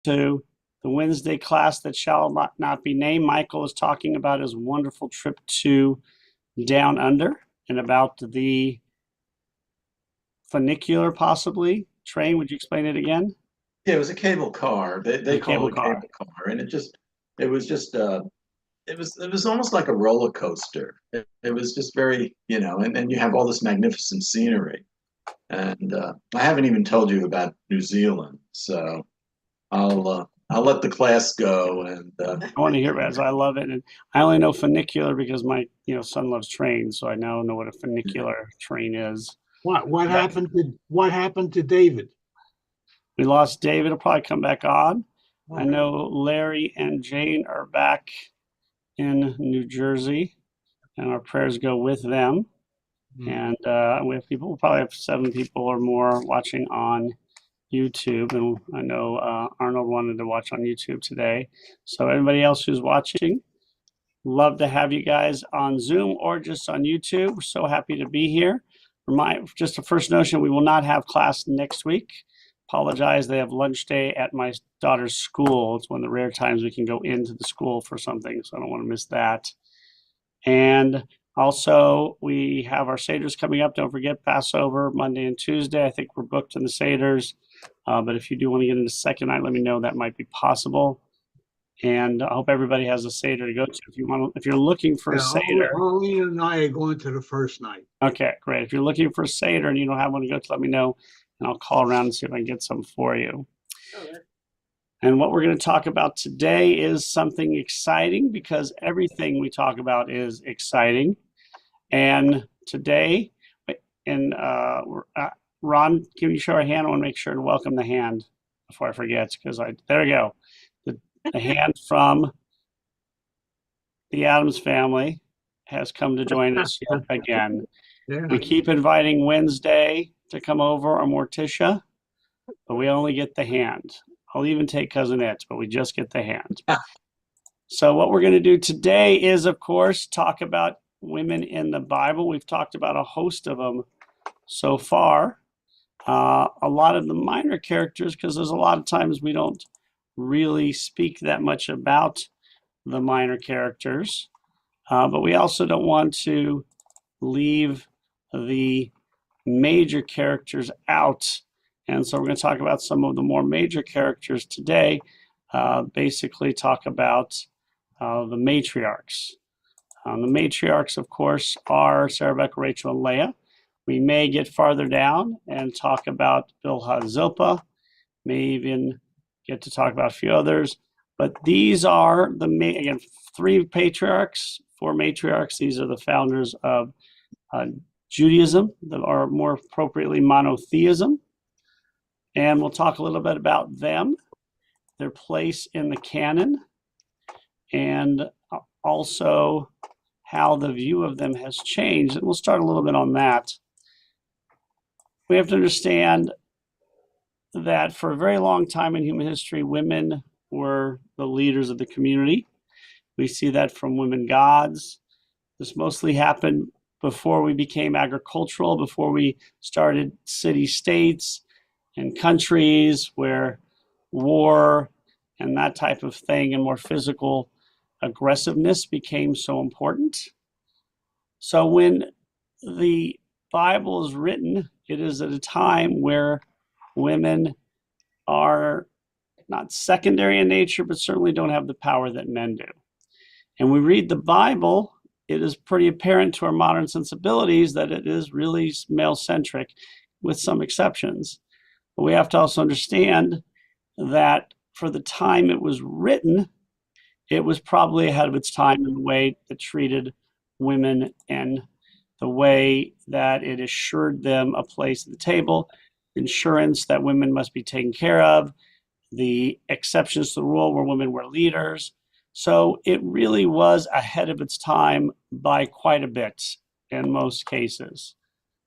to the Wednesday class that shall not be named. Michael is talking about his wonderful trip to Down Under and about the funicular, possibly, train. Would you explain it again? Yeah, it was a cable car. They The call cable it a car. cable car, and it was just it was almost like a roller coaster. It was just very, and you have all this magnificent scenery. And I haven't even told you about New Zealand, so I'll let the class go. And I want to hear about it. So I love it. And I only know funicular because my son loves trains, so I now know what a funicular train is. What happened to David? We lost David. He'll probably come back on. I Okay. know Larry and Jane are back in New Jersey, and our prayers go with them. And we have people, we'll probably have 7 people or more watching on YouTube. And I know Arnold wanted to watch on YouTube today. So everybody else who's watching, love to have you guys on Zoom or just on YouTube. We're so happy to be here. Just a first notion, we will not have class next week. Apologize, they have lunch day at my daughter's school. It's one of the rare times we can go into the school for something, so I don't want to miss that. And also, we have our Seders coming up. Don't forget Passover, Monday and Tuesday. I think we're booked in the Seders. But if you do want to get into second night, let me know. That might be possible. And I hope everybody has a Seder to go to. If you're looking for a Seder. Arlene and I are going to the first night. Okay, great. If you're looking for a Seder and you don't have one to go to, let me know. And I'll call around and see if I can get some for you. Okay. And what we're going to talk about today is something exciting because everything we talk about is exciting. And today, Ron, can you show a hand? I want to make sure to welcome the hand before I forget, because there we go. The hand from the Adams family has come to join us yet again. Yeah. We keep inviting Wednesday to come over, or Morticia, but we only get the hand. I'll even take Cousin Ed, but we just get the hand. So what we're going to do today is, of course, talk about women in the Bible. We've talked about a host of them so far. A lot of the minor characters, because there's a lot of times we don't really speak that much about the minor characters. But we also don't want to leave the major characters out. And so we're going to talk about some of the more major characters today, basically talk about the matriarchs. The matriarchs, of course, are Sarah, Rebecca, Rachel, and Leah. We may get farther down and talk about Bilhah, Zilpah, may even get to talk about a few others. But these are again, 3 patriarchs, 4 matriarchs. These are the founders of Judaism, or more appropriately, monotheism. And we'll talk a little bit about them, their place in the canon, and also how the view of them has changed. And we'll start a little bit on that. We have to understand that for a very long time in human history, women were the leaders of the community. We see that from women gods. This mostly happened before we became agricultural, before we started city-states and countries where war and that type of thing and more physical aggressiveness became so important. So when the Bible is written, it is at a time where women are not secondary in nature, but certainly don't have the power that men do. And we read the Bible, it is pretty apparent to our modern sensibilities that it is really male-centric, with some exceptions. But we have to also understand that for the time it was written, it was probably ahead of its time in the way it treated women and the way that it assured them a place at the table, insurance that women must be taken care of, the exceptions to the rule where women were leaders. So it really was ahead of its time by quite a bit in most cases.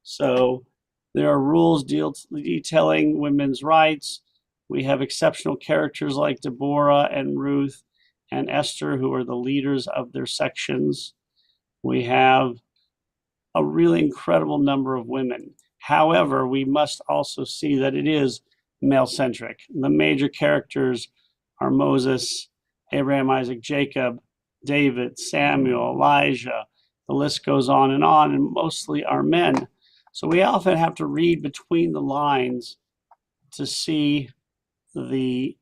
So there are rules detailing women's rights. We have exceptional characters like Deborah and Ruth and Esther, who are the leaders of their sections. We have a really incredible number of women. However, we must also see that it is male-centric. The major characters are Moses, Abraham, Isaac, Jacob, David, Samuel, Elijah. The list goes on, and mostly are men. So we often have to read between the lines to see the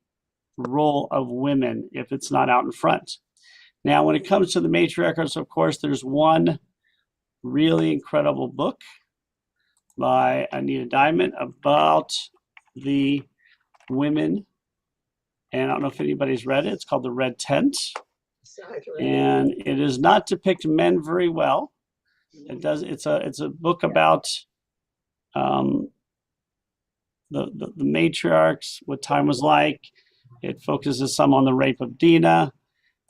role of women if it's not out in front. Now, when it comes to the matriarchs, of course, there's one really incredible book by Anita Diamond about the women. And I don't know if anybody's read it. It's called The Red Tent. And it does not depict men very well. It does. It's a book about the matriarchs, what time was like. It focuses some on the rape of Dinah.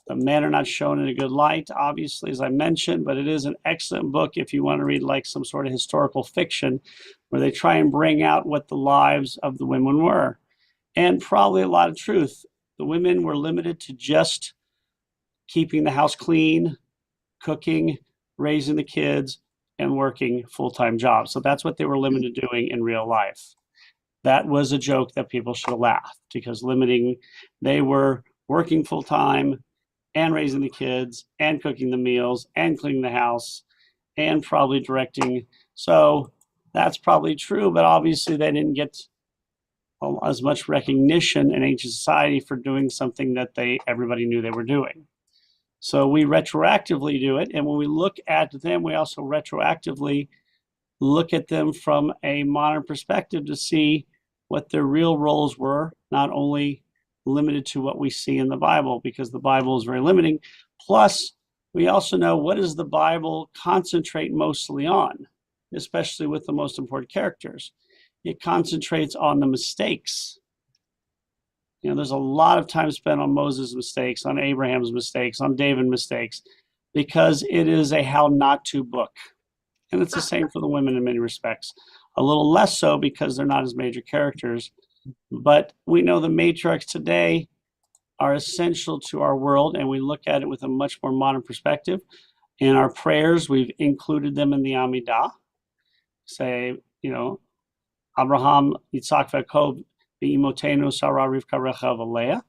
The men are not shown in a good light, obviously, as I mentioned, but it is an excellent book if you want to read like some sort of historical fiction where they try and bring out what the lives of the women were. And probably a lot of truth. The women were limited to just keeping the house clean, cooking, raising the kids, and working full-time jobs. So that's what they were limited to doing in real life. That was a joke that people should have laughed because they were working full-time and raising the kids and cooking the meals and cleaning the house and probably directing. So that's probably true, but obviously they didn't get as much recognition in ancient society for doing something that everybody knew they were doing. So we retroactively do it. And when we look at them, we also retroactively look at them from a modern perspective to see what their real roles were, not only limited to what we see in the Bible, because the Bible is very limiting. Plus, we also know what does the Bible concentrate mostly on, especially with the most important characters. It concentrates on the mistakes. You know, there's a lot of time spent on Moses' mistakes, on Abraham's mistakes, on David's mistakes, because it is a how not to book. And it's the same for the women in many respects. A little less so because they're not as major characters. But we know the matriarchs today are essential to our world, and we look at it with a much more modern perspective. In our prayers, we've included them in the Amidah. Say, you know, Abraham, Yitzhak, Yaakov, Be'imotenu, Sarah, Rivka, Rechav, Leah.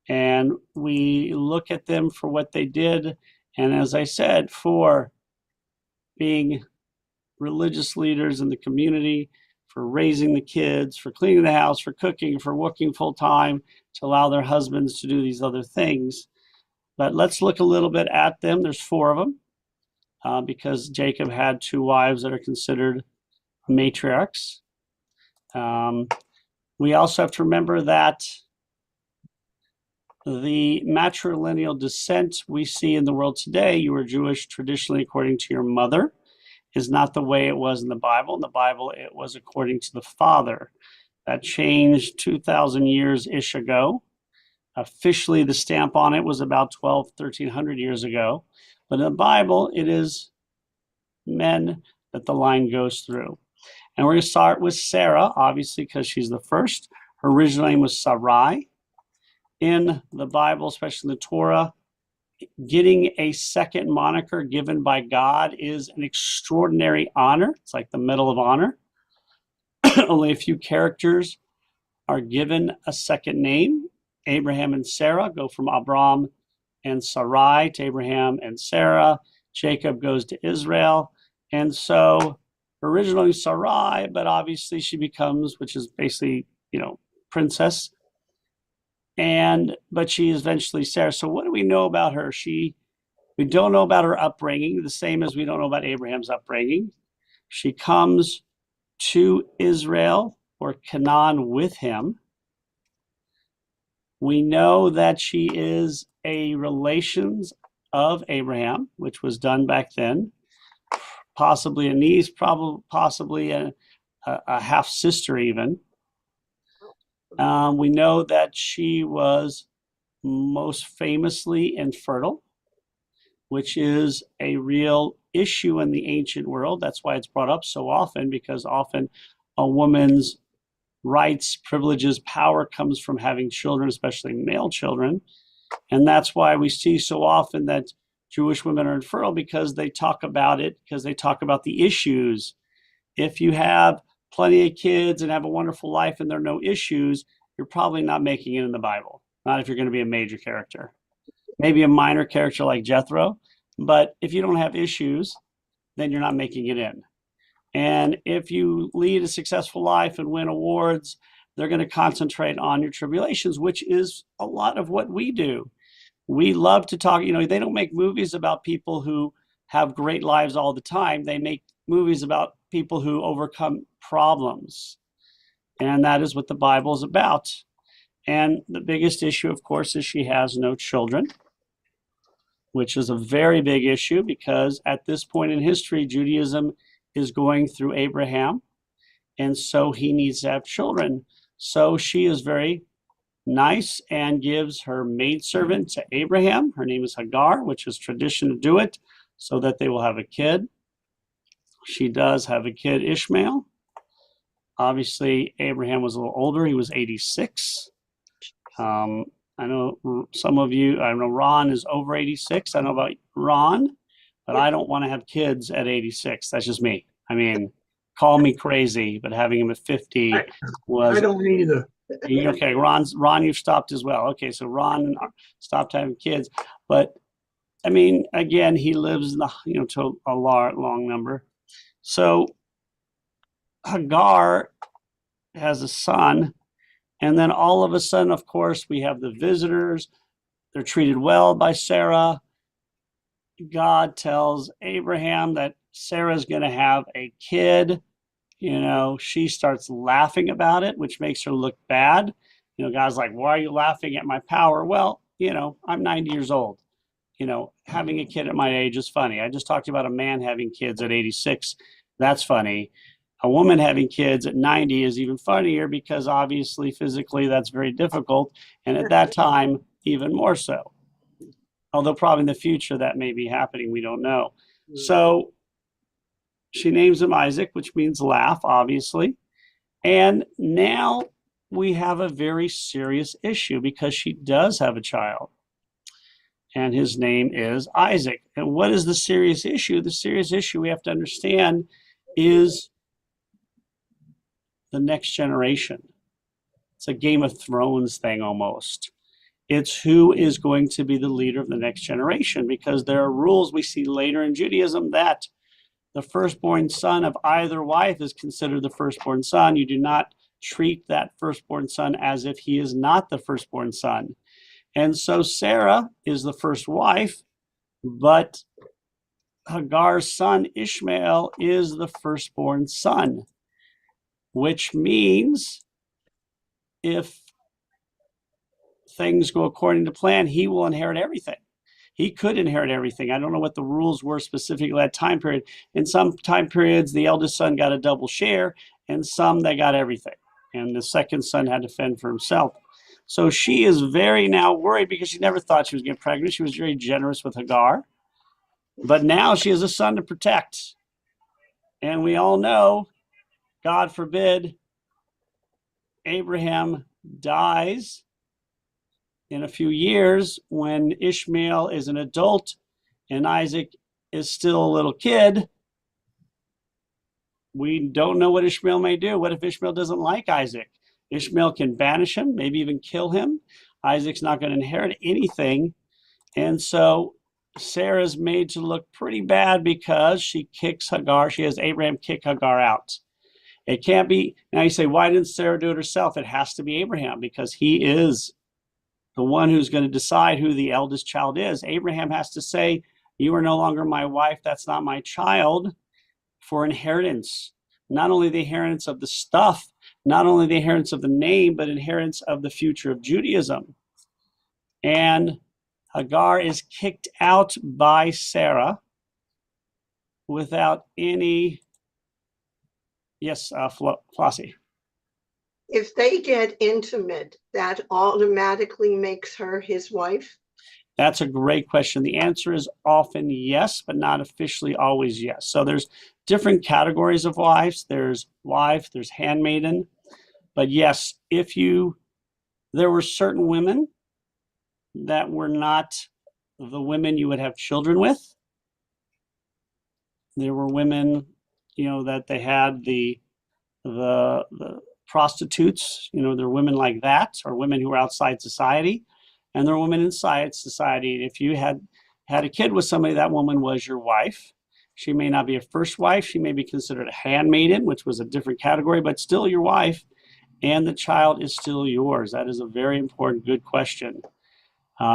And we look at them for what they did, and as I said, for being religious leaders in the community, for raising the kids, for cleaning the house, for cooking, for working full time, to allow their husbands to do these other things. But let's look a little bit at them. There's 4 of them because Jacob had 2 wives that are considered matriarchs. We also have to remember that the matrilineal descent we see in the world today, you were Jewish traditionally according to your mother, is not the way it was in the Bible. In the Bible, it was according to the father. That changed 2,000 years-ish ago. Officially, the stamp on it was about 1,300 years ago. But in the Bible, it is men that the line goes through. And we're going to start with Sarah, obviously, because she's the first. Her original name was Sarai. In the Bible, especially in the Torah, getting a second moniker given by God is an extraordinary honor. It's like the Medal of Honor. Only a few characters are given a second name. Abraham and Sarah go from Abram and Sarai to Abraham and Sarah. Jacob goes to Israel. And so originally Sarai, but obviously she becomes, which is basically, you know, princess. But she is eventually Sarah. So what do we know about her? We don't know about her upbringing, the same as we don't know about Abraham's upbringing. She comes to Israel or Canaan with him. We know that she is a relations of Abraham, which was done back then. Possibly a niece, possibly a half sister even. We know that she was most famously infertile, which is a real issue in the ancient world. That's why it's brought up so often, because often a woman's rights, privileges, power comes from having children, especially male children. And that's why we see so often that Jewish women are infertile, because they talk about it, because they talk about the issues. If you have plenty of kids and have a wonderful life and there are no issues, you're probably not making it in the Bible. Not if you're going to be a major character. Maybe a minor character like Jethro, but if you don't have issues, then you're not making it in. And if you lead a successful life and win awards, they're going to concentrate on your tribulations, which is a lot of what we do. We love to talk, they don't make movies about people who have great lives all the time. They make movies about people who overcome problems. And that is what the Bible is about. And the biggest issue, of course, is she has no children, which is a very big issue because at this point in history, Judaism is going through Abraham. And so he needs to have children. So she is very nice and gives her maidservant to Abraham. Her name is Hagar, which is tradition to do it so that they will have a kid. She does have a kid, Ishmael. Obviously, Abraham was a little older. He was 86. I know some of you, I know Ron is over 86. I don't know about Ron, but I don't want to have kids at 86. That's just me. I mean, call me crazy, but having him at 50 was... I don't either. Okay, Ron, you've stopped as well. Okay, so Ron stopped having kids. But, I mean, again, he lives, to a long number. So Hagar has a son, and then all of a sudden, of course, we have the visitors. They're treated well by Sarah. God tells Abraham that Sarah's going to have a kid. She starts laughing about it, which makes her look bad. God's like, why are you laughing at my power? Well, I'm 90 years old. Having a kid at my age is funny. I just talked about a man having kids at 86. That's funny. A woman having kids at 90 is even funnier because obviously physically that's very difficult. And at that time, even more so. Although probably in the future that may be happening. We don't know. So she names him Isaac, which means laugh, obviously. And now we have a very serious issue because she does have a child. And his name is Isaac. And what is the serious issue? The serious issue we have to understand is the next generation. It's a Game of Thrones thing almost. It's who is going to be the leader of the next generation, because there are rules we see later in Judaism that the firstborn son of either wife is considered the firstborn son. You do not treat that firstborn son as if he is not the firstborn son. And so Sarah is the first wife, but Hagar's son Ishmael is the firstborn son, which means if things go according to plan, he will inherit everything. He could inherit everything. I don't know what the rules were specifically that time period. In some time periods, the eldest son got a double share, and some they got everything. And the second son had to fend for himself. So she is very now worried because she never thought she was getting pregnant. She was very generous with Hagar. But now she has a son to protect. And we all know, God forbid, Abraham dies in a few years when Ishmael is an adult and Isaac is still a little kid. We don't know what Ishmael may do. What if Ishmael doesn't like Isaac? Ishmael can banish him, maybe even kill him. Isaac's not going to inherit anything. And so Sarah's made to look pretty bad because she kicks Hagar. She has Abraham kick Hagar out. It can't be. Now you say, why didn't Sarah do it herself? It has to be Abraham because he is the one who's going to decide who the eldest child is. Abraham has to say, you are no longer my wife. That's not my child, for inheritance. Not only the inheritance of the stuff, not only the inheritance of the name, but inheritance of the future of Judaism. And Hagar is kicked out by Sarah without any... Yes, Flossie. If they get intimate, that automatically makes her his wife? That's a great question. The answer is often yes, but not officially always yes. So there's different categories of wives. There's wife, there's handmaiden. But yes, there were certain women that were not the women you would have children with. There were women, that they had the prostitutes, they're women like that, or women who are outside society, and there are women inside society. If you had a kid with somebody, that woman was your wife. She may not be a first wife. She may be considered a handmaiden, which was a different category, but still your wife, and the child is still yours. That is a very important, good question.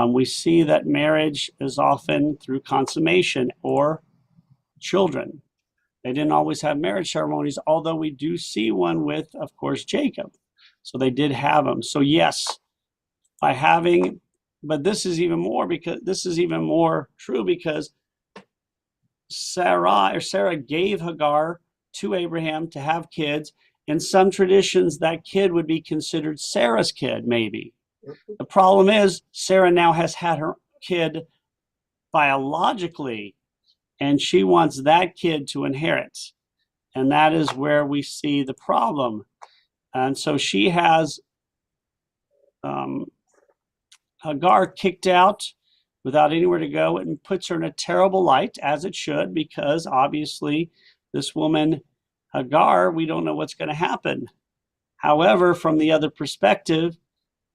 We see that marriage is often through consummation or children. They didn't always have marriage ceremonies, although we do see one with, of course, Jacob. So they did have them. So yes, but this is even more true because Sarah gave Hagar to Abraham to have kids. In some traditions, that kid would be considered Sarah's kid, maybe. The problem is Sarah now has had her kid biologically, and she wants that kid to inherit. And that is where we see the problem. And so she has Hagar kicked out without anywhere to go, and puts her in a terrible light, as it should, because obviously this woman, Hagar, we don't know what's going to happen. However, from the other perspective,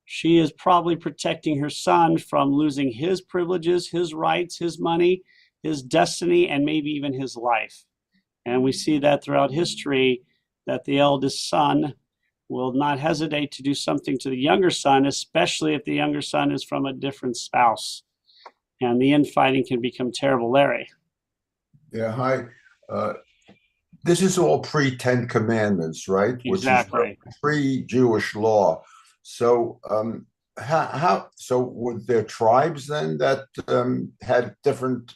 she is probably protecting her son from losing his privileges, his rights, his money, his destiny, and maybe even his life. And we see that throughout history, that the eldest son will not hesitate to do something to the younger son, especially if the younger son is from a different spouse. And the infighting can become terrible. Larry. Yeah, hi. This is all pre-10 Commandments, right? Exactly. Which is pre-Jewish law. So so were there tribes then that had different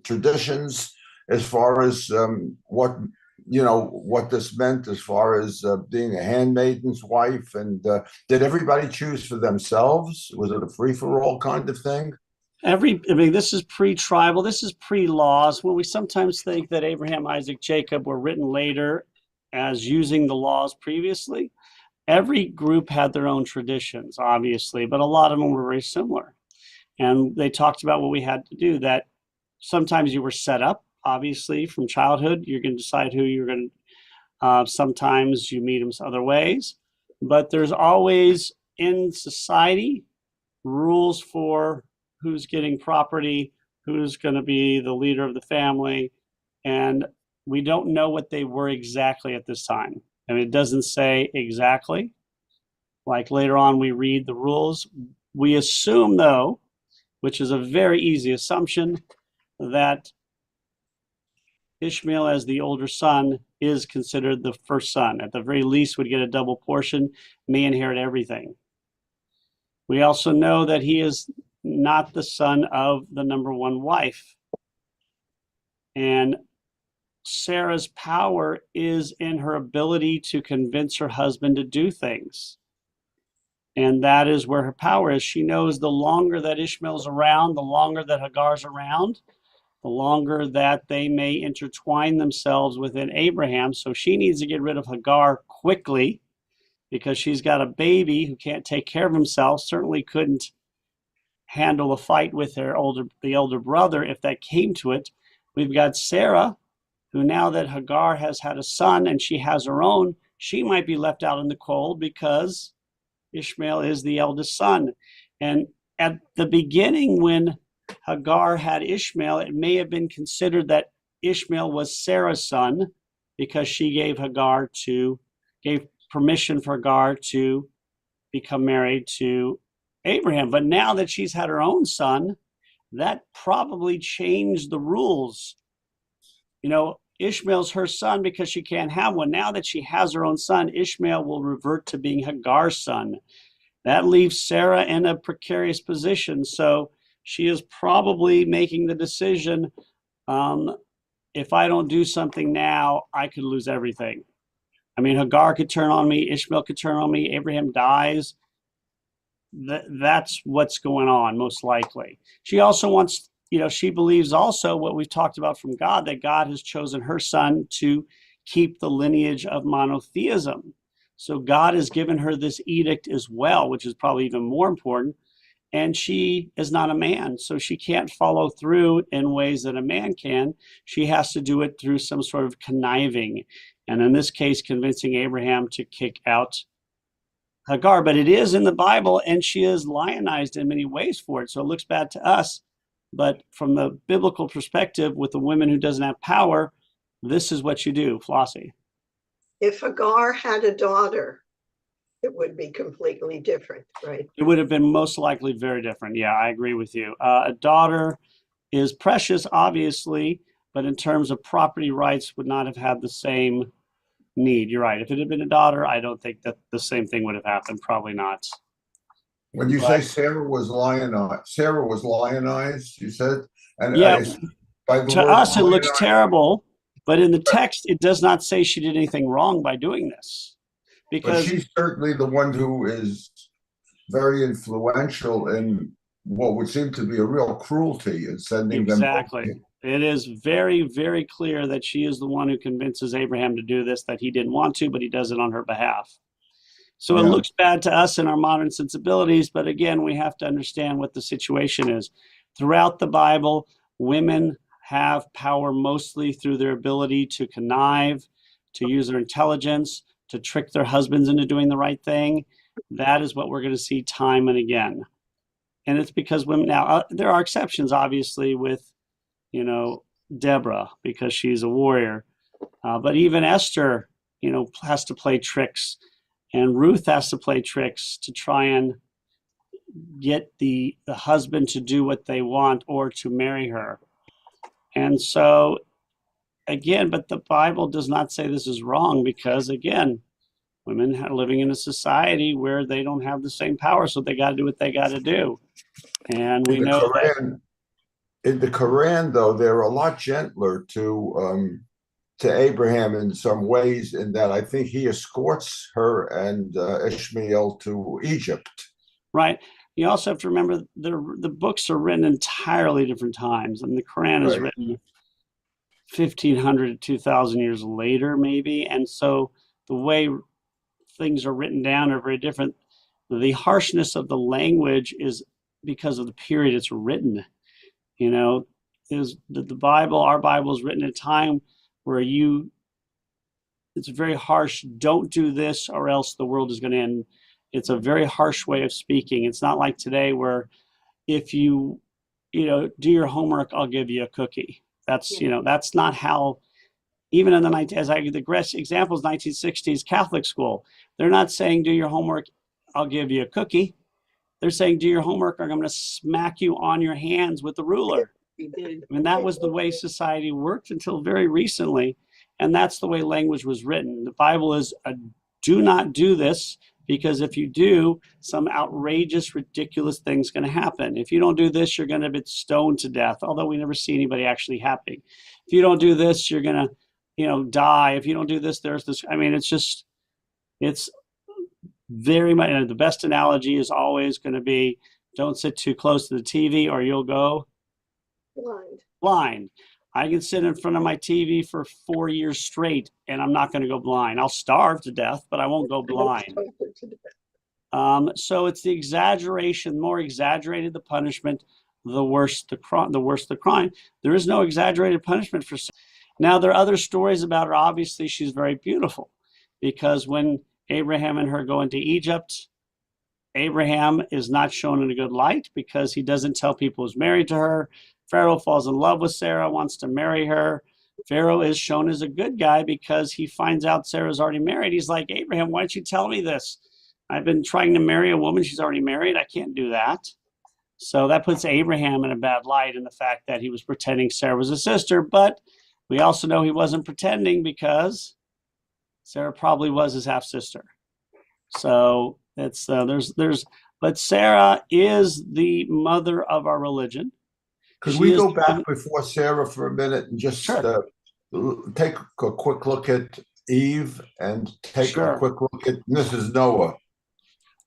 traditions as far as what this meant as far as being a handmaiden's wife? And did everybody choose for themselves? Was it a free-for-all kind of thing? This is pre-tribal, this is pre-laws. When we sometimes think that Abraham, Isaac, Jacob were written later as using the laws previously, every group had their own traditions, obviously, but a lot of them were very similar. And they talked about what we had to do, that sometimes you were set up, obviously, from childhood. You're going to decide who you're going to, sometimes you meet them other ways, but there's always in society rules for who's getting property, who's going to be the leader of the family. And we don't know what they were exactly at this time. I mean, it doesn't say exactly. Like later on, we read the rules. We assume, though, which is a very easy assumption, that Ishmael, as the older son, is considered the first son. At the very least, would get a double portion, may inherit everything. We also know that he is not the son of the number one wife. And Sarah's power is in her ability to convince her husband to do things. And that is where her power is. She knows the longer that Ishmael's around, the longer that Hagar's around, the longer that they may intertwine themselves within Abraham. So she needs to get rid of Hagar quickly because she's got a baby who can't take care of himself, certainly couldn't handle a fight with the elder brother if that came to it. We've got Sarah, who now that Hagar has had a son and she has her own, she might be left out in the cold because Ishmael is the eldest son. And at the beginning, when Hagar had Ishmael, it may have been considered that Ishmael was Sarah's son because she gave permission for Hagar to become married to Abraham. But now that she's had her own son, that probably changed the rules. Ishmael's her son because she can't have one. Now that she has her own son, Ishmael will revert to being Hagar's son. That leaves Sarah in a precarious position. So she is probably making the decision, if I don't do something now, I could lose everything. I mean, Hagar could turn on me, Ishmael could turn on me, Abraham dies. That's what's going on, most likely. She also wants, she believes also what we've talked about from God, that God has chosen her son to keep the lineage of monotheism. So God has given her this edict as well, which is probably even more important. And she is not a man, so she can't follow through in ways that a man can. She has to do it through some sort of conniving. And in this case, convincing Abraham to kick out Hagar. But it is in the Bible, and she is lionized in many ways for it. So it looks bad to us. But from the biblical perspective, with a woman who doesn't have power, this is what you do, Flossie. If Hagar had a daughter, it would be completely different, right? It would have been most likely very different. Yeah, I agree with you. A daughter is precious, obviously, but in terms of property rights, would not have had the same need. You're right. If it had been a daughter, I don't think that the same thing would have happened. Probably not. When you say Sarah was lionized, you said? And Yeah, by the to word us, it looks lionized- terrible, but in the text, it does not say she did anything wrong by doing this. But Because she's certainly the one who is very influential in what would seem to be a real cruelty in sending them. exactly. It is very, very clear that she is the one who convinces Abraham to do this, that he didn't want to, but he does it on her behalf. So it Yeah. looks bad to us in our modern sensibilities, but again, we have to understand what the situation is. Throughout the Bible, women have power mostly through their ability to connive, to use their intelligence, to trick their husbands into doing the right thing. That is what we're going to see time and again. And it's because women now, there are exceptions, obviously, with, Deborah, because she's a warrior. But even Esther, has to play tricks, and Ruth has to play tricks to try and get the husband to do what they want or to marry her. And so, again, but the Bible does not say this is wrong because, again, women are living in a society where they don't have the same power, so they got to do what they got to do. And we know that. In the Quran, though, they're a lot gentler to Abraham in some ways, in that I think he escorts her and Ishmael to Egypt. Right. You also have to remember the books are written entirely different times. I mean, the Quran is Right. written 1,500 to 2,000 years later, maybe. And so the way things are written down are very different. The harshness of the language is because of the period it's written. Is the Bible, our Bible is written at a time where it's very harsh. Don't do this or else the world is going to end. It's a very harsh way of speaking. It's not like today where if you do your homework, I'll give you a cookie. That's not how, even in the examples, 1960s Catholic school, they're not saying do your homework, I'll give you a cookie. They're saying do your homework or I'm going to smack you on your hands with the ruler. We did. I mean, that was the way society worked until very recently. And that's the way language was written. The Bible is do not do this, because if you do, some outrageous, ridiculous thing's going to happen. If you don't do this, you're going to be stoned to death, although we never see anybody actually happy. If you don't do this, you're going to, die. If you don't do this, there's this. I mean, it's very much, the best analogy is always going to be don't sit too close to the TV or you'll go blind. I can sit in front of my TV for 4 years straight and I'm not going to go blind. I'll starve to death, but I won't go blind. So it's the exaggeration, more exaggerated the punishment, the worse the crime. There is no exaggerated punishment for sin. Now, there are other stories about her. Obviously, she's very beautiful, because when Abraham and her go into Egypt, Abraham is not shown in a good light because he doesn't tell people he's married to her. Pharaoh falls in love with Sarah, wants to marry her. Pharaoh is shown as a good guy because he finds out Sarah's already married. He's like, Abraham, why don't you tell me this? I've been trying to marry a woman. She's already married. I can't do that. So that puts Abraham in a bad light in the fact that he was pretending Sarah was a sister. But we also know he wasn't pretending because Sarah probably was his half sister. So it's but Sarah is the mother of our religion. Could we go back before Sarah for a minute and just take a quick look at Eve and take a quick look at Mrs. Noah?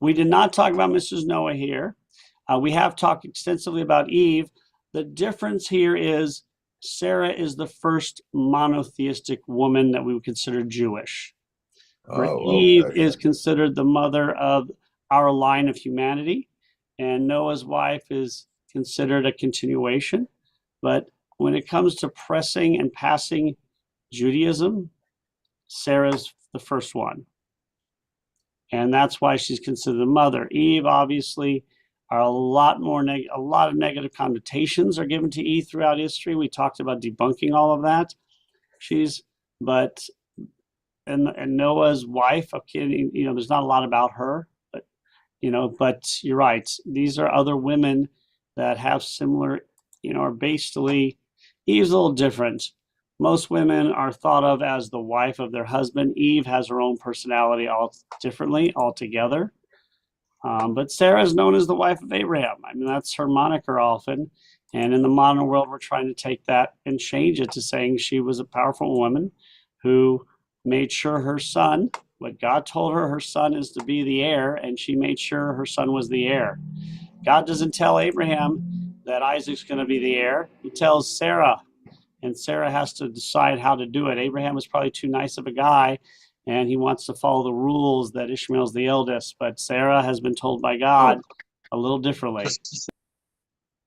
We did not talk about Mrs. Noah here. We have talked extensively about Eve. The difference here is Sarah is the first monotheistic woman that we would consider Jewish. Eve is considered the mother of our line of humanity, and Noah's wife is considered a continuation. But when it comes to pressing and passing Judaism, Sarah's the first one. And that's why she's considered the mother. Eve, obviously, are a lot of negative connotations are given to Eve throughout history. We talked about debunking all of that. And Noah's wife, okay, there's not a lot about her, but you're right. These are other women that have similar, are basically, Eve's a little different. Most women are thought of as the wife of their husband. Eve has her own personality altogether. But Sarah is known as the wife of Abraham. I mean, that's her moniker often. And in the modern world, we're trying to take that and change it to saying she was a powerful woman who made sure her son, what God told her, her son is to be the heir, and she made sure her son was the heir. God doesn't tell Abraham that Isaac's going to be the heir. He tells Sarah, and Sarah has to decide how to do it. Abraham is probably too nice of a guy, and he wants to follow the rules that Ishmael's the eldest, but Sarah has been told by God a little differently.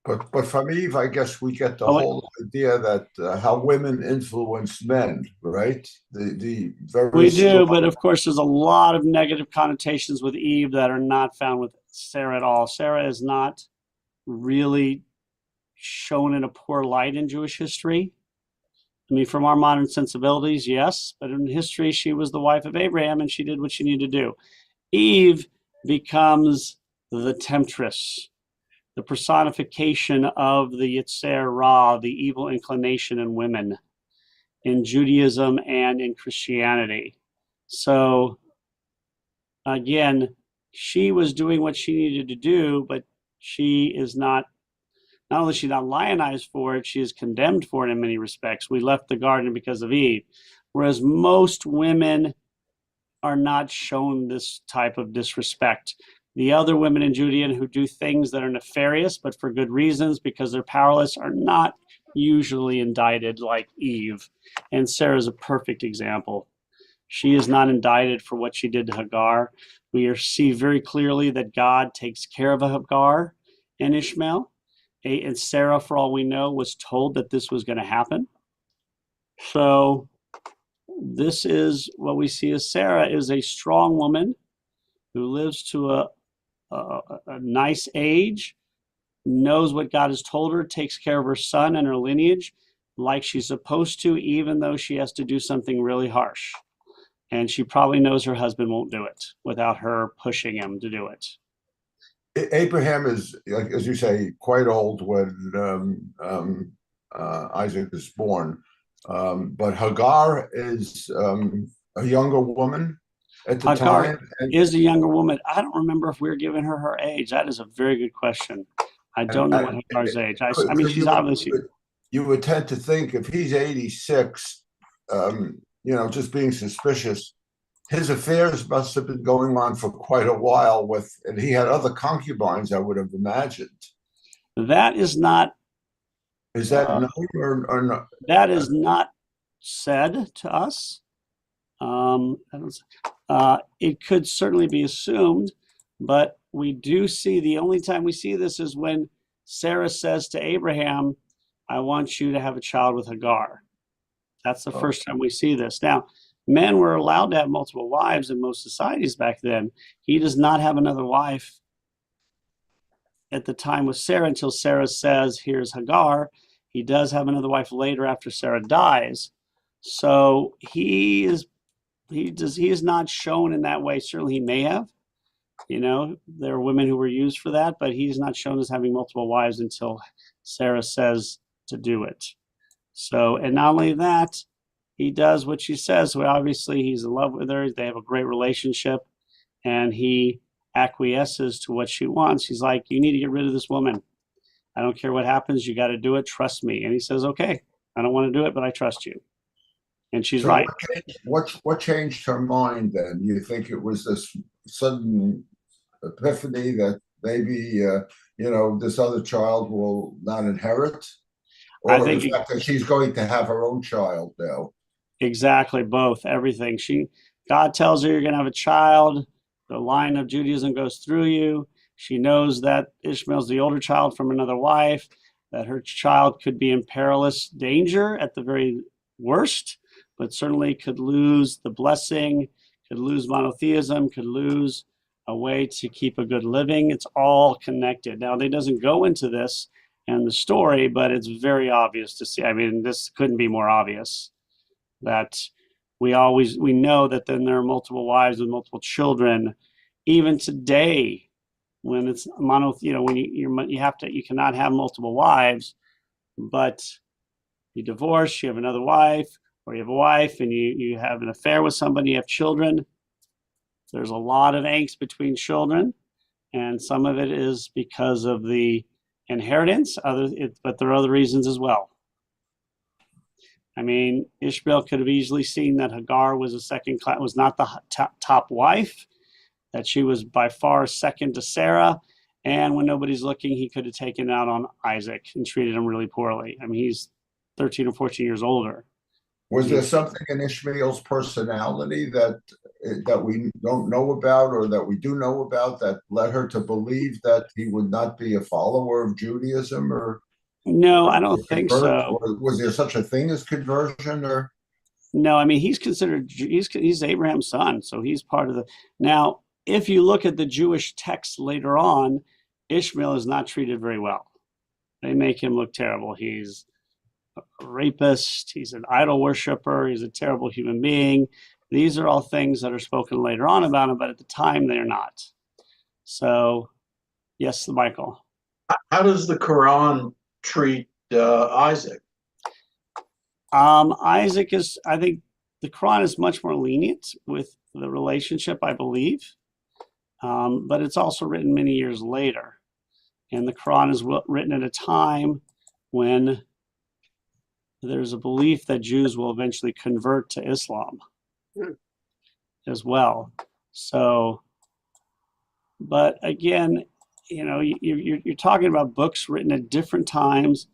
But from Eve, I guess we get the Oh, whole idea that how women influence men, right? The very We do, strong- but of course, there's a lot of negative connotations with Eve that are not found with Sarah at all. Sarah is not really shown in a poor light in Jewish history. I mean, from our modern sensibilities, yes, but in history, she was the wife of Abraham and she did what she needed to do. Eve becomes the temptress, the personification of the Yetzer Ra, the evil inclination in women, in Judaism and in Christianity. So again, she was doing what she needed to do, but she is not only is she not lionized for it, she is condemned for it in many respects. We left the garden because of Eve, whereas most women are not shown this type of disrespect. The other women in Judaism who do things that are nefarious, but for good reasons because they're powerless, are not usually indicted like Eve. And Sarah is a perfect example. She is not indicted for what she did to Hagar. We see very clearly that God takes care of Hagar and Ishmael. And Sarah, for all we know, was told that this was going to happen. So this is what we see as Sarah is a strong woman who lives to a nice age, knows what God has told her, takes care of her son and her lineage like she's supposed to, even though she has to do something really harsh. And she probably knows her husband won't do it without her pushing him to do it. Abraham is, like, as you say, quite old when Isaac is born. But Hagar is a younger woman at the Hagar time. And, is a younger woman. I don't remember if we were giving her age. That is a very good question. I don't know what Hagar's age. I mean, she's obviously. You would tend to think if he's 86, just being suspicious, his affairs must have been going on for quite a while and he had other concubines, I would have imagined. That is not. Is that known or not? That is not said to us. It could certainly be assumed, but we do see the only time we see this is when Sarah says to Abraham, I want you to have a child with Hagar. That's the first time we see this. Now, men were allowed to have multiple wives in most societies back then. He does not have another wife at the time with Sarah until Sarah says, here's Hagar. He does have another wife later after Sarah dies. So he is not shown in that way. Certainly he may have. There are women who were used for that, but he's not shown as having multiple wives until Sarah says to do it. So, and not only that, he does what she says. So obviously he's in love with her. They have a great relationship and he acquiesces to what she wants. He's like, you need to get rid of this woman. I don't care what happens. You got to do it. Trust me. And he says, okay, I don't want to do it, but I trust you. And she's right. What changed her mind then? You think it was this sudden epiphany that maybe, this other child will not inherit? Or I think the fact that she's going to have her own child now? Exactly, both, everything. God tells her you're going to have a child. The line of Judaism goes through you. She knows that Ishmael's the older child from another wife, that her child could be in perilous danger at the very worst, but certainly could lose the blessing, could lose monotheism, could lose a way to keep a good living. It's all connected. Now, they doesn't go into this in the story, but it's very obvious to see. I mean, this couldn't be more obvious that we know that then there are multiple wives with multiple children. Even today, when it's when you cannot have multiple wives, but you divorce, you have another wife, or you have a wife and you have an affair with somebody, you have children. There's a lot of angst between children, and some of it is because of the inheritance, but there are other reasons as well. I mean, Ishmael could have easily seen that Hagar was was not the top wife, that she was by far second to Sarah, and when nobody's looking, he could have taken it out on Isaac and treated him really poorly. I mean, he's 13 or 14 years older. Was there something in Ishmael's personality that we don't know about, or that we do know about, that led her to believe that he would not be a follower of Judaism, or No, I don't think so. Or was there such a thing as conversion? Or no, I mean, he's Abraham's son, so he's part of the. Now, if you look at the Jewish texts later on, Ishmael is not treated very well. They make him look terrible. He's a rapist, he's an idol worshiper, he's a terrible human being. These are all things that are spoken later on about him, but at the time they're not. So, yes, Michael. How does the Quran treat Isaac? Isaac is, I think the Quran is much more lenient with the relationship, I believe. But it's also written many years later. And the Quran is written at a time when there's a belief that Jews will eventually convert to Islam as well. So, but again, you're talking about books written at different times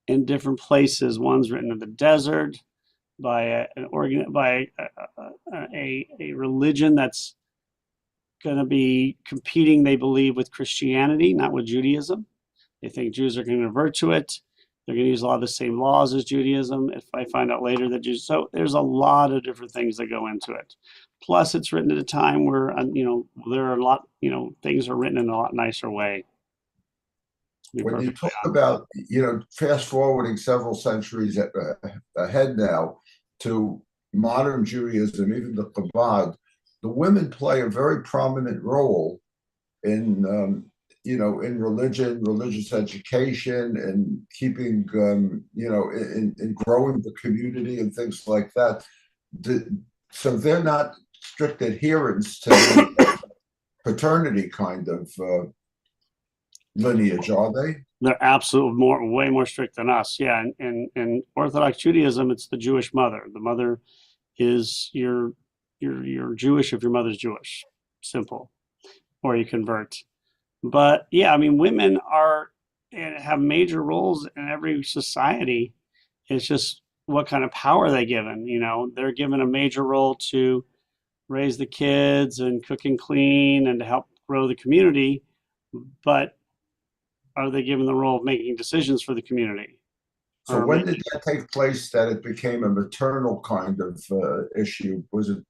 in different places. One's written in the desert by a religion that's going to be competing, they believe, with Christianity, not with Judaism. They think Jews are going to convert to it. They're going to use a lot of the same laws as Judaism. If I find out later that Jews, so there's a lot of different things that go into it. Plus, it's written at a time where there are a lot, things are written in a lot nicer way. When you talk about, fast forwarding several centuries ahead now to modern Judaism, even the Chabad, the women play a very prominent role in in religion, religious education, and keeping, in growing the community and things like that. So they're not strict adherents to the paternity kind of lineage, are they? They're absolutely way more strict than us. Yeah, and in Orthodox Judaism, it's the Jewish mother. The mother is you're Jewish if your mother's Jewish. Simple, or you convert. But yeah, I mean, women have major roles in every society. It's just what kind of power they're given. They're given a major role to raise the kids and cook and clean and to help grow the community. But are they given the role of making decisions for the community? So when did that take place that it became a maternal kind of issue? Was it?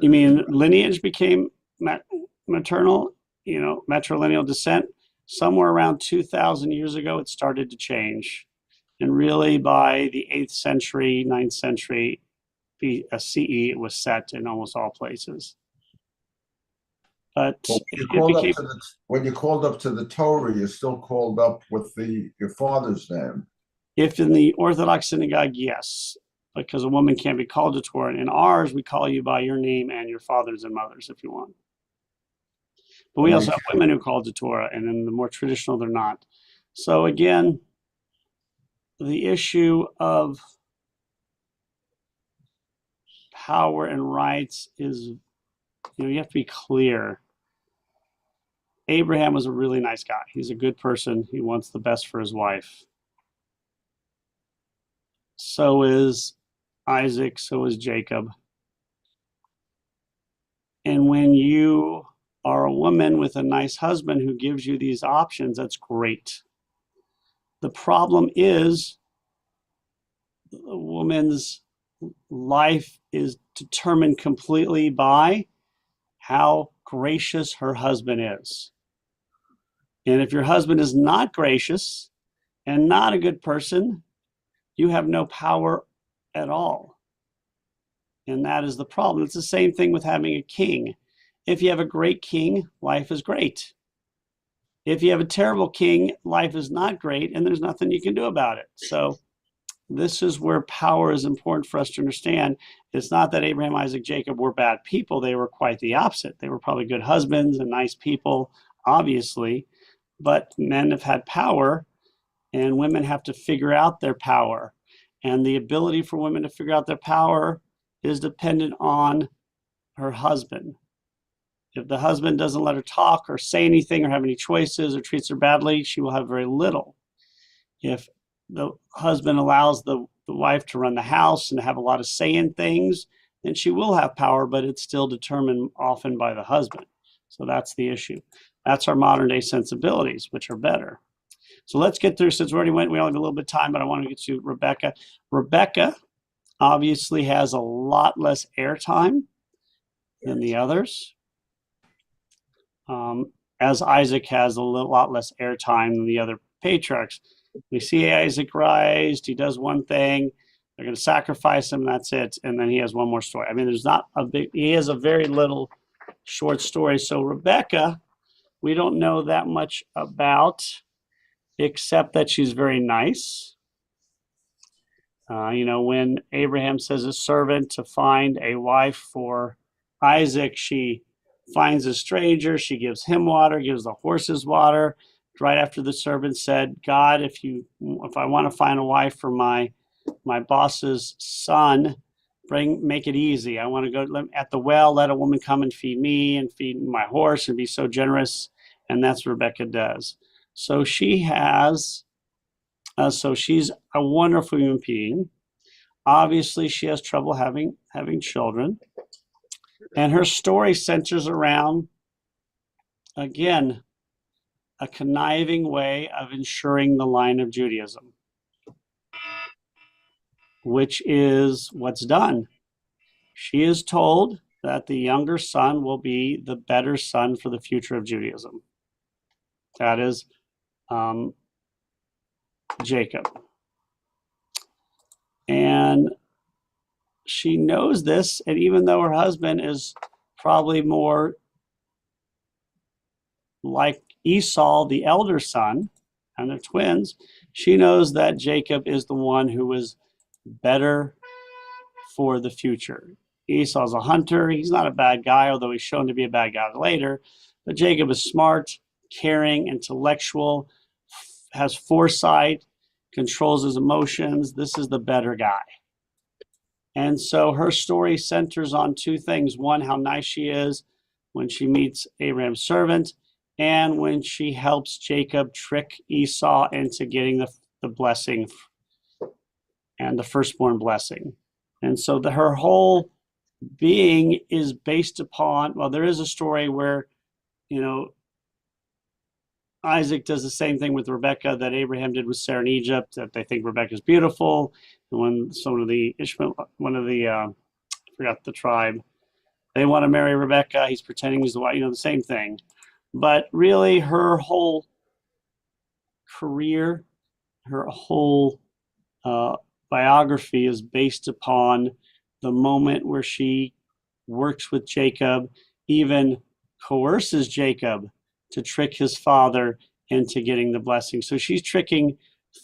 You mean lineage became maternal? Matrilineal descent, somewhere around 2,000 years ago, it started to change. And really by the 8th century, 9th century CE, it was set in almost all places. But when you called up to the Torah, you're still called up with your father's name. If in the Orthodox synagogue, yes, because a woman can't be called to Torah. In ours, we call you by your name and your fathers and mothers if you want. But we also have women who call to Torah, and in the more traditional, they're not. So again, the issue of power and rights is, you have to be clear. Abraham was a really nice guy. He's a good person. He wants the best for his wife. So is Isaac, so is Jacob. And when you are a woman with a nice husband who gives you these options, that's great. The problem is the woman's life is determined completely by how gracious her husband is. And if your husband is not gracious and not a good person, you have no power at all. And that is the problem. It's the same thing with having a king. If you have a great king, life is great. If you have a terrible king, life is not great, and there's nothing you can do about it. So this is where power is important for us to understand. It's not that Abraham, Isaac, Jacob were bad people. They were quite the opposite. They were probably good husbands and nice people, obviously. But men have had power, and women have to figure out their power. And the ability for women to figure out their power is dependent on her husband. If the husband doesn't let her talk or say anything or have any choices or treats her badly, she will have very little. If the husband allows the wife to run the house and have a lot of say in things, then she will have power, but it's still determined often by the husband. So that's the issue. That's our modern day sensibilities, which are better. So let's get through, since we only have a little bit of time, but I want to get to Rebecca. Rebecca obviously has a lot less airtime than the others. As Isaac has a lot less airtime than the other patriarchs. We see Isaac rise, he does one thing, they're going to sacrifice him, that's it, and then he has one more story. I mean, there's not a big, he has a very little short story. So Rebecca, we don't know that much about, except that she's very nice. When Abraham says a servant to find a wife for Isaac, she finds a stranger, she gives him water, gives the horses water. Right after the servant said, God, if I want to find a wife for my boss's son, make it easy. I want to go at the well, let a woman come and feed me and feed my horse and be so generous. And that's what Rebecca does. So she's a wonderful human being. Obviously, she has trouble having children. And her story centers around, again, a conniving way of ensuring the line of Judaism, which is what's done. She is told that the younger son will be the better son for the future of Judaism. That is Jacob. And she knows this, and even though her husband is probably more like Esau, the elder son, and they're twins, she knows that Jacob is the one who is better for the future. Esau's a hunter. He's not a bad guy, although he's shown to be a bad guy later. But Jacob is smart, caring, intellectual, has foresight, controls his emotions. This is the better guy. And so her story centers on two things. One, how nice she is when she meets Abraham's servant, and when she helps Jacob trick Esau into getting the blessing and the firstborn blessing. And so her whole being is based upon, well, there is a story where, Isaac does the same thing with Rebecca that Abraham did with Sarah in Egypt, that they think Rebecca's beautiful. And when I forgot the tribe, they want to marry Rebecca, he's pretending he's the wife, the same thing. But really her whole career, her whole biography is based upon the moment where she works with Jacob, even coerces Jacob to trick his father into getting the blessing. So she's tricking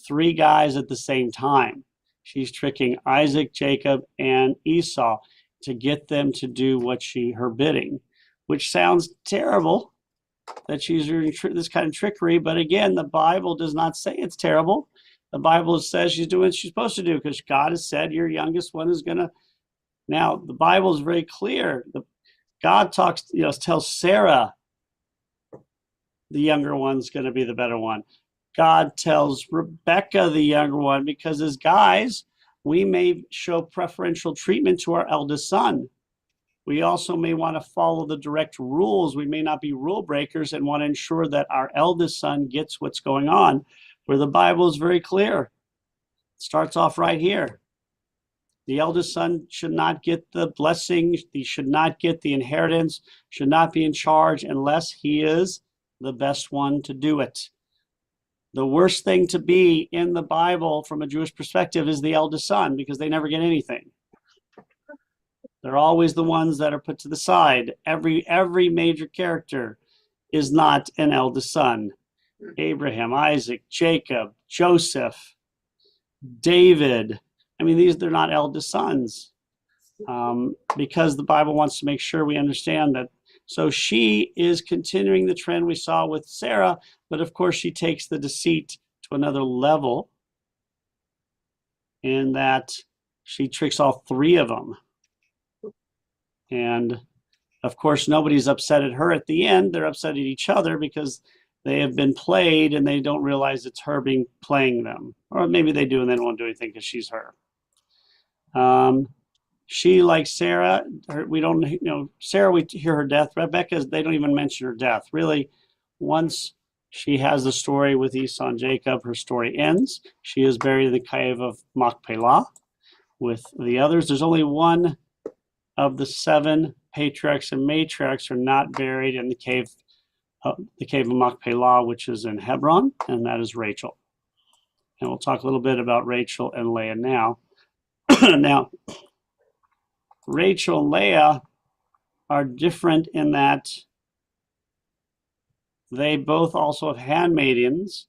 three guys at the same time. She's tricking Isaac, Jacob, and Esau to get them to do her bidding, which sounds terrible that she's doing this kind of trickery. But again, the Bible does not say it's terrible. The Bible says she's doing what she's supposed to do, because God has said your youngest one is going to. Now, the Bible is very clear. God tells Sarah the younger one's going to be the better one. God tells Rebecca the younger one, because as guys, we may show preferential treatment to our eldest son. We also may want to follow the direct rules. We may not be rule breakers and want to ensure that our eldest son gets what's going on, where the Bible is very clear. It starts off right here. The eldest son should not get the blessing. He should not get the inheritance, should not be in charge unless he is the best one to do it. The worst thing to be in the Bible from a Jewish perspective is the eldest son, because they never get anything. They're always the ones that are put to the side. Every major character is not an eldest son. Abraham, Isaac, Jacob, Joseph, David. I mean, they're not eldest sons, because the Bible wants to make sure we understand that. So she is continuing the trend we saw with Sarah, but of course she takes the deceit to another level in that she tricks all three of them. And of course, nobody's upset at her at the end. They're upset at each other because they have been played and they don't realize it's her playing them. Or maybe they do and they don't want to do anything because she's her. She, like Sarah, we don't, Sarah, we hear her death. Rebecca, they don't even mention her death. Really, once she has the story with Esau and Jacob, her story ends. She is buried in the cave of Machpelah with the others. There's only one of the 7 patriarchs and matriarchs are not buried in the cave of Machpelah, which is in Hebron, and that is Rachel. And we'll talk a little bit about Rachel and Leah now. Now, Rachel and Leah are different in that they both also have handmaidens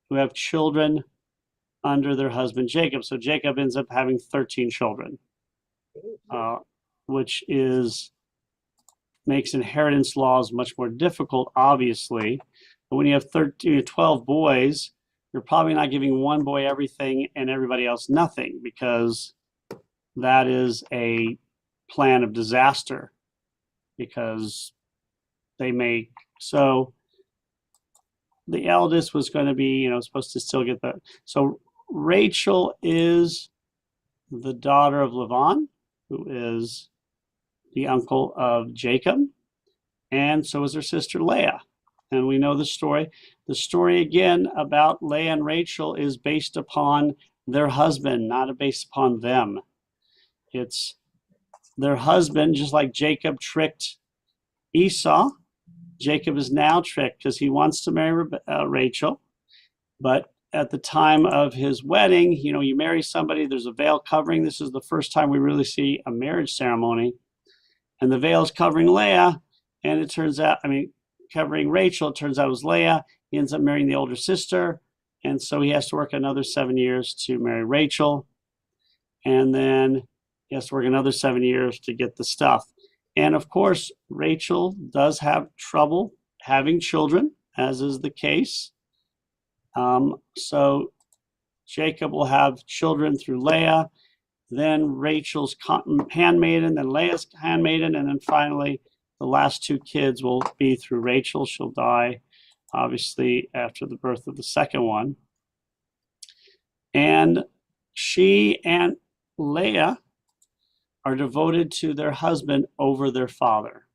who have children under their husband Jacob. So Jacob ends up having 13 children, which makes inheritance laws much more difficult, obviously. But when you have 12 boys, you're probably not giving one boy everything and everybody else nothing, because that is a plan of disaster, because so the eldest was going to be, supposed to still get that. So Rachel is the daughter of Laban, who is the uncle of Jacob, and so is her sister Leah. And we know the story. The story, again, about Leah and Rachel is based upon their husband, not based upon them. It's their husband, just like Jacob tricked Esau. Jacob is now tricked because he wants to marry Rachel. But at the time of his wedding, you marry somebody, there's a veil covering. This is the first time we really see a marriage ceremony. And the veil is covering Leah. And it turns out, covering Rachel, it turns out it was Leah. He ends up marrying the older sister. And so he has to work another 7 years to marry Rachel. And then he has to work another 7 years to get the stuff. And of course, Rachel does have trouble having children, as is the case. So Jacob will have children through Leah, then Rachel's handmaiden, then Leah's handmaiden, and then finally the last 2 kids will be through Rachel. She'll die, obviously, after the birth of the second one. And she and Leah are devoted to their husband over their father.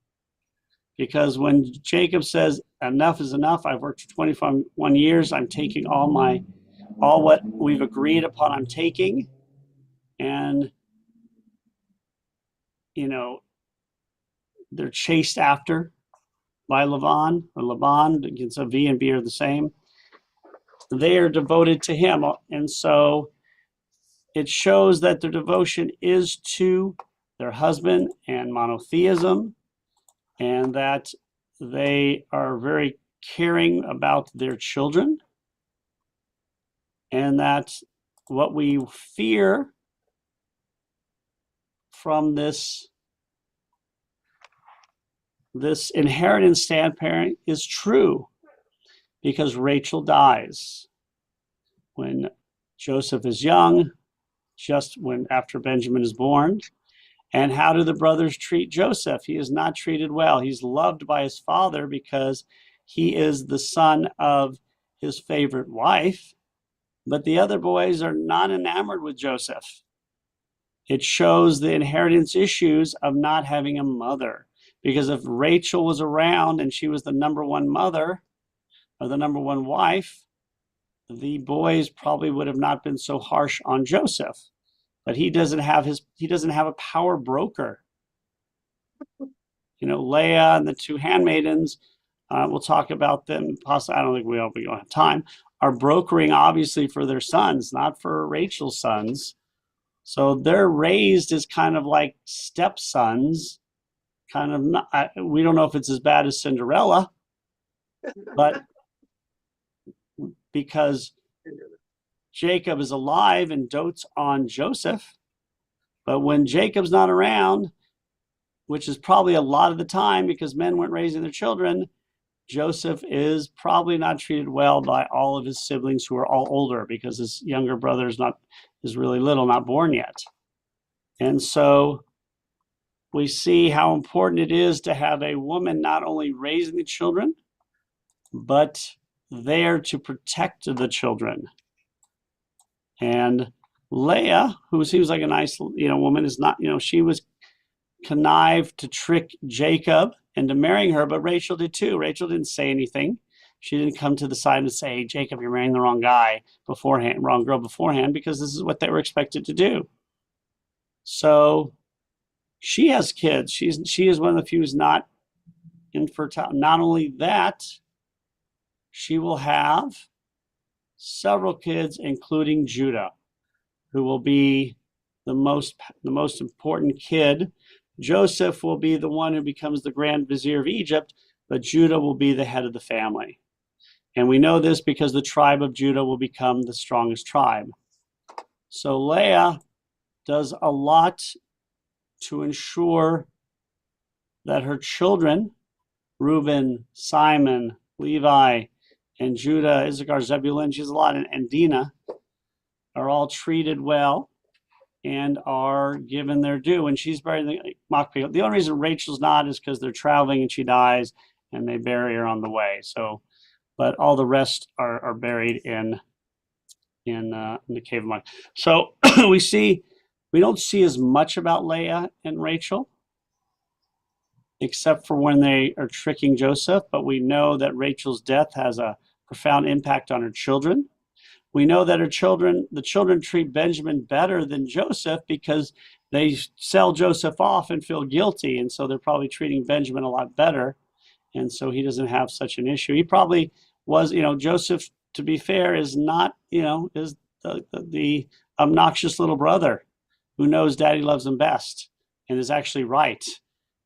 Because when Jacob says, enough is enough, I've worked for 21 years, I'm taking all what we've agreed upon, I'm taking. And, they're chased after by Laban, against a V and B are the same. They are devoted to him. And so it shows that their devotion is to their husband and monotheism, and that they are very caring about their children, and that what we fear from this inheritance standpoint is true, because Rachel dies when Joseph is young, just after Benjamin is born. And how do the brothers treat Joseph? He is not treated well. He's loved by his father because he is the son of his favorite wife, but the other boys are not enamored with Joseph. It shows the inheritance issues of not having a mother, because if Rachel was around and she was the number one mother or the number one wife, the boys probably would have not been so harsh on Joseph. but he doesn't have a power broker. Leah and the two handmaidens, we'll talk about them. Possibly, I don't think we don't have time. Are brokering obviously for their sons, not for Rachel's sons. So they're raised as kind of like stepsons. Kind of not, we don't know if it's as bad as Cinderella, but because Jacob is alive and dotes on Joseph, but when Jacob's not around, which is probably a lot of the time because men weren't raising their children, Joseph is probably not treated well by all of his siblings who are all older because his younger brother is really little, not born yet. And so we see how important it is to have a woman not only raising the children, but there to protect the children. And Leah, who seems like a nice, woman, is not, she was connived to trick Jacob into marrying her, but Rachel did too. Rachel didn't say anything. She didn't come to the side and say, hey, Jacob, you're marrying the wrong guy beforehand, wrong girl beforehand, because this is what they were expected to do. So she has kids. She is one of the few who's not infertile. Not only that, she will have several kids, including Judah, who will be the most important kid. Joseph will be the one who becomes the Grand Vizier of Egypt, but Judah will be the head of the family. And we know this because the tribe of Judah will become the strongest tribe. So Leah does a lot to ensure that her children, Reuben, Simon, Levi, and Judah, Issachar, Zebulun, she's a lot, and Dinah, are all treated well and are given their due. And she's buried in the Machpelah. The only reason Rachel's not is because they're traveling and she dies and they bury her on the way. So, but all the rest are buried in the cave of Machpelah. So we don't see as much about Leah and Rachel, except for when they are tricking Joseph. But we know that Rachel's death has a profound impact on her children. We know that the children treat Benjamin better than Joseph because they sell Joseph off and feel guilty. And so they're probably treating Benjamin a lot better. And so he doesn't have such an issue. He probably was, Joseph, to be fair, is not, is the obnoxious little brother who knows daddy loves him best and is actually right.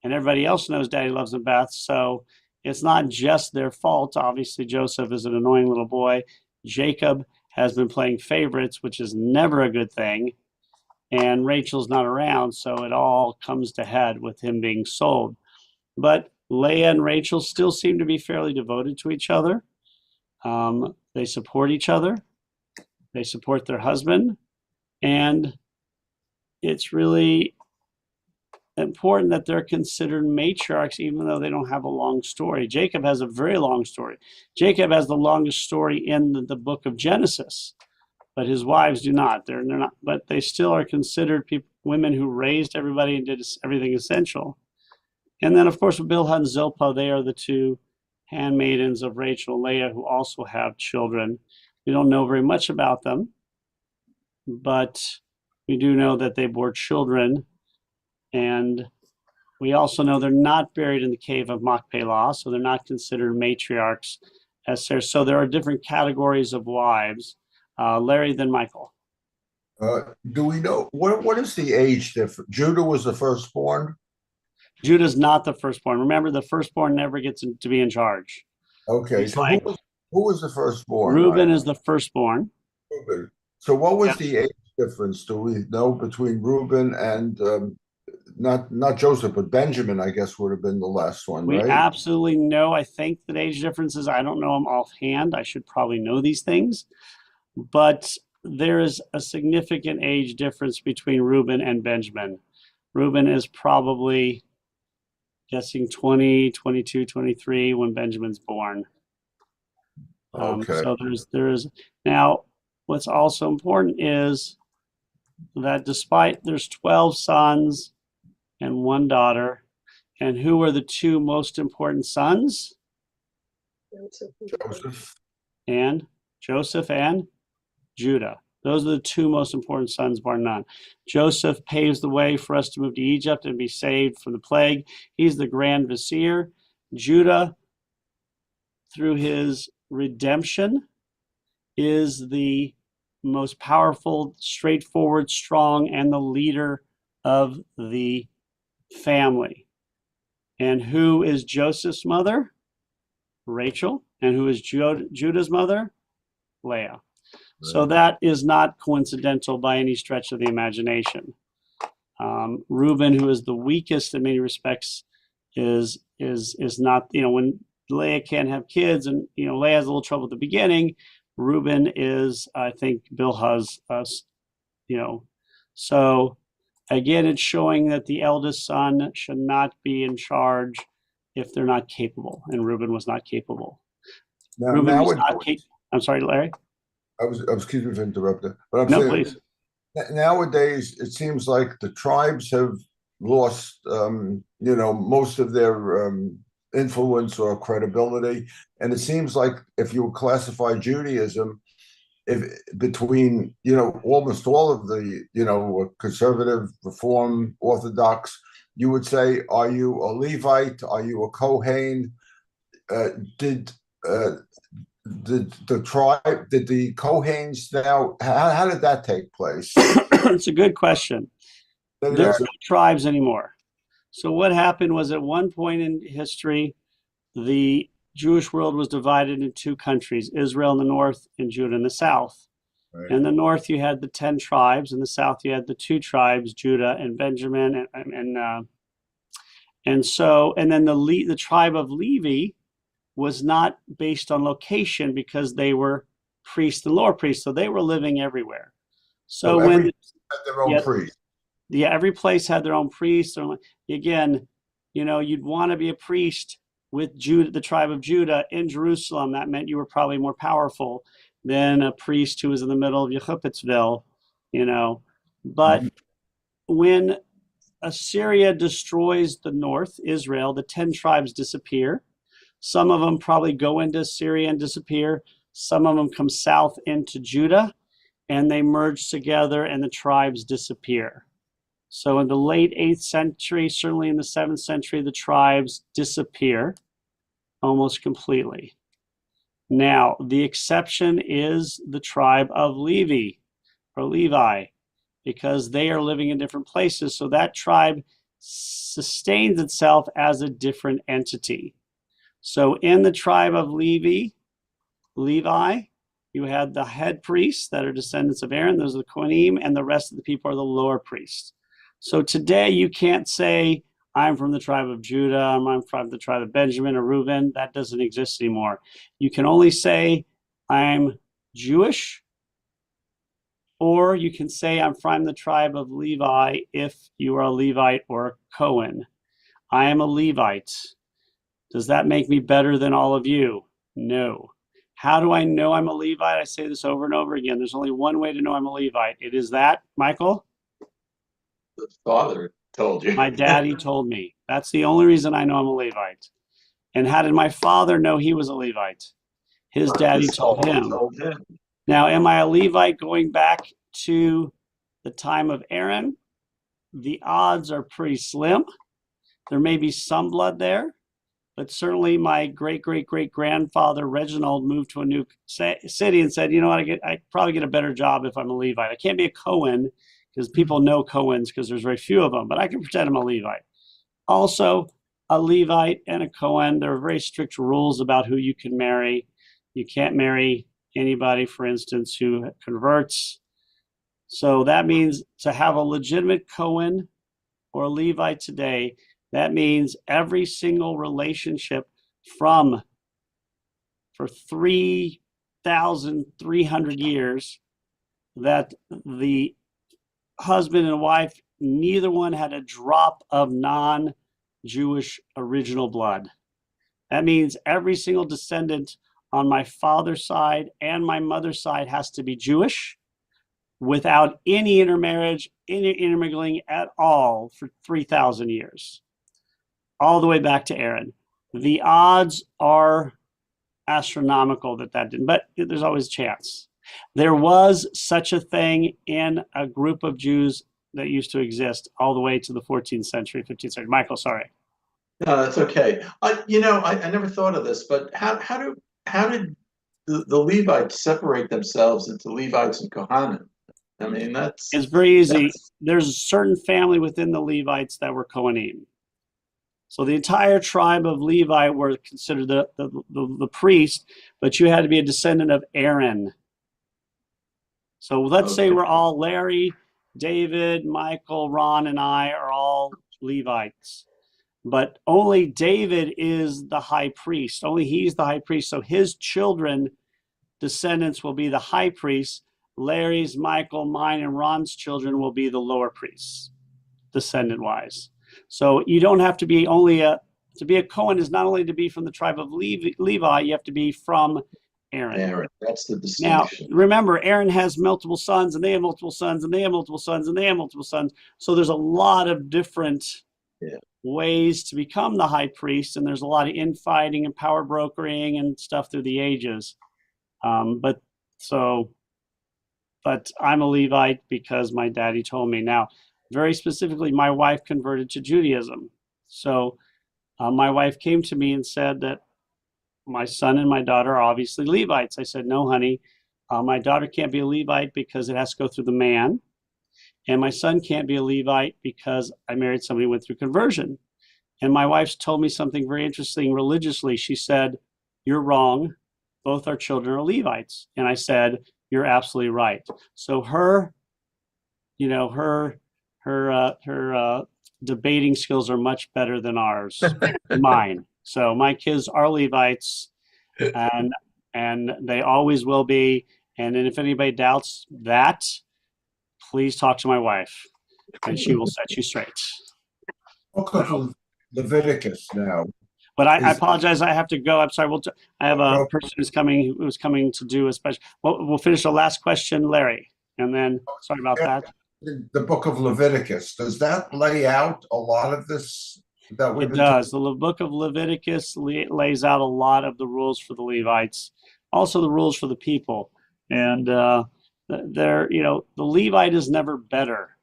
And everybody else knows daddy loves them best. So it's not just their fault. Obviously, Joseph is an annoying little boy. Jacob has been playing favorites, which is never a good thing. And Rachel's not around, so it all comes to head with him being sold. But Leah and Rachel still seem to be fairly devoted to each other. They support each other. They support their husband. And it's really important that they're considered matriarchs, even though they don't have a long story. Jacob has a very long story. Jacob has the longest story in the book of Genesis, but his wives do not. They're not, but they still are considered women who raised everybody and did everything essential. And then, of course, Bilhah and Zilpah, they are the two handmaidens of Rachel and Leah who also have children. We don't know very much about them, but we do know that they bore children. And we also know they're not buried in the cave of Machpelah, so they're not considered matriarchs. So there are different categories of wives. Larry, then Michael. Do we know what is the age difference? Judah was the firstborn. Judah's not the firstborn. Remember, the firstborn never gets to be in charge. Okay, He's so like, who was the firstborn? Reuben is the firstborn. Reuben. So what was the age difference? Do we know between Reuben and not Joseph, but Benjamin? I guess would have been the last one, We right? absolutely know. I think that age differences. I don't know them offhand. I should probably know these things, but there is a significant age difference between Reuben and Benjamin. Reuben is probably guessing 20, 22, 23 when Benjamin's born. Okay. So there's now what's also important is that despite there's 12 sons and one daughter, and who are the two most important sons? Joseph. And Joseph and Judah. Those are the two most important sons, bar none. Joseph paves the way for us to move to Egypt and be saved from the plague. He's the grand vizier. Judah, through his redemption, is the most powerful, straightforward, strong, and the leader of the family. And who is Joseph's mother? Rachel. And who is Judah's mother? Leah. So that is not coincidental by any stretch of the imagination. Reuben, who is the weakest in many respects, is not, when Leah can't have kids, and Leah has a little trouble at the beginning. Reuben is, I think, Bilhah's, So again, it's showing that the eldest son should not be in charge if they're not capable, and Reuben was not capable. Now, Reuben was nowadays, not capable. I'm sorry, Larry. excuse me for interrupting, but I'm No, saying please. nowadays it seems like the tribes have lost, most of their influence or credibility, and it seems like if you classify Judaism, if between almost all of the conservative, Reform, Orthodox, you would say, are you a Levite? Are you a Kohen? Did the tribe, did the Kohens now, how did that take place? It's a good question. There are no tribes anymore. So what happened was, at one point in history, the Jewish world was divided into two countries, Israel in the north and Judah in the south. Right. In the north, you had the 10 tribes. In the south, you had the two tribes, Judah and Benjamin. And then the tribe of Levi was not based on location, because they were priests and lower priests. So they were living everywhere. So every when had their own priest. Yeah, every place had their own priest. Again, you'd want to be a priest with Judah, the tribe of Judah, in Jerusalem. That meant you were probably more powerful than a priest who was in the middle of Yehupetzville, But when Assyria destroys the north, Israel, the 10 tribes disappear. Some of them probably go into Assyria and disappear. Some of them come south into Judah, and they merge together, and the tribes disappear. So in the late 8th century, certainly in the 7th century, the tribes disappear almost completely. Now, the exception is the tribe of Levi, or Levi, because they are living in different places. So that tribe sustains itself as a different entity. So in the tribe of Levi, you had the head priests that are descendants of Aaron. Those are the Kohanim, and the rest of the people are the lower priests. So today you can't say, I'm from the tribe of Judah, I'm from the tribe of Benjamin or Reuben. That doesn't exist anymore. You can only say, I'm Jewish, or you can say, I'm from the tribe of Levi if you are a Levite or a Cohen. I am a Levite. Does that make me better than all of you? No. How do I know I'm a Levite? I say this over and over again. There's only one way to know I'm a Levite. It is that, Michael? The father told you. My daddy told me. That's the only reason I know I'm a Levite. And how did my father know he was a Levite? His daddy told him. Now, am I a Levite going back to the time of Aaron? The odds are pretty slim. There may be some blood there, but certainly my great-great-great-grandfather Reginald moved to a new city and said, you know what, I probably get a better job if I'm a Levite. I can't be a Cohen, because people know Cohens because there's very few of them, but I can pretend I'm a Levite. Also, a Levite and a Cohen, there are very strict rules about who you can marry. You can't marry anybody, for instance, who converts. So that means to have a legitimate Cohen or a Levite today, that means every single relationship for 3,300 years, that the husband and wife, neither one had a drop of non-Jewish original blood. That means every single descendant on my father's side and my mother's side has to be Jewish, without any intermarriage, any intermingling at all for 3,000 years, all the way back to Aaron. The odds are astronomical that didn't, but there's always a chance. There was such a thing in a group of Jews that used to exist all the way to the 14th century, 15th century. Michael, sorry. No, that's okay. I never thought of this, but how did the Levites separate themselves into Levites and Kohanim? I mean, It's very easy. that's- There's a certain family within the Levites that were Kohanim. So the entire tribe of Levi were considered the priest, but you had to be a descendant of Aaron. So let's say Okay. we're all Larry, David, Michael, Ron, and I are all Levites. But only David is the high priest. Only he's the high priest. So his children, descendants, will be the high priests. Larry's, Michael, mine, and Ron's children will be the lower priests, descendant-wise. So you don't have to be to be a Cohen is not only to be from the tribe of Levi, you have to be from Aaron. Aaron. That's the Now, distinction. remember, Aaron has multiple sons, and they have multiple sons, and they have multiple sons, and they have multiple sons. So there's a lot of different ways to become the high priest, and there's a lot of infighting and power brokering and stuff through the ages. But I'm a Levite because my daddy told me. Now, very specifically, my wife converted to Judaism. So my wife came to me and said that my son and my daughter are obviously Levites. I said, no, honey, my daughter can't be a Levite because it has to go through the man. And my son can't be a Levite because I married somebody who went through conversion. And my wife told me something very interesting religiously. She said, you're wrong. Both our children are Levites. And I said, you're absolutely right. So her debating skills are much better than ours, mine. So my kids are Levites, and they always will be. And then if anybody doubts that, please talk to my wife, and she will set you straight. Book of Leviticus now. But I apologize. I have to go. I'm sorry. I have a person who's coming to do a special. We'll finish the last question, Larry, and then sorry about that. The book of Leviticus, does that lay out a lot of this? It does. The book of Leviticus lays out a lot of the rules for the Levites, also the rules for the people. And the Levite is never better.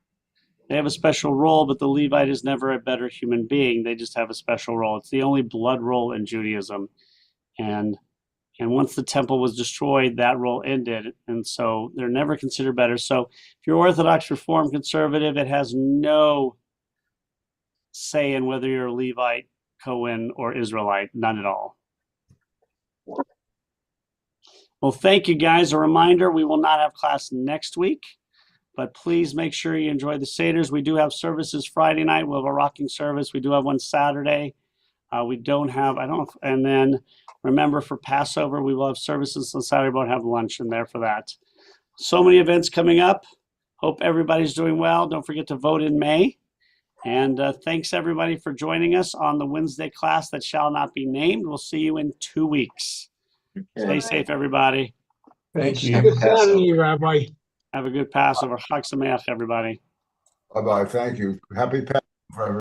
They have a special role, but the Levite is never a better human being. They just have a special role. It's the only blood role in Judaism. And once the temple was destroyed, that role ended. And so they're never considered better. So if you're Orthodox, Reformed, Conservative, it has no say in whether you're a Levite, Cohen, or Israelite. None at all. Well, thank you, guys. A reminder, we will not have class next week, but please make sure you enjoy the Seders. We do have services Friday night. We'll have a rocking service. We do have one Saturday. We don't have, and then remember for Passover, we will have services on Saturday. We won't have lunch in there for that. So many events coming up. Hope everybody's doing well. Don't forget to vote in May. And thanks everybody for joining us on the Wednesday class that shall not be named. We'll see you in 2 weeks. Stay safe, everybody. Thank you. Good Saturday, Rabbi. Have a good Passover. Chag Sameach, everybody. Bye-bye, thank you. Happy Passover.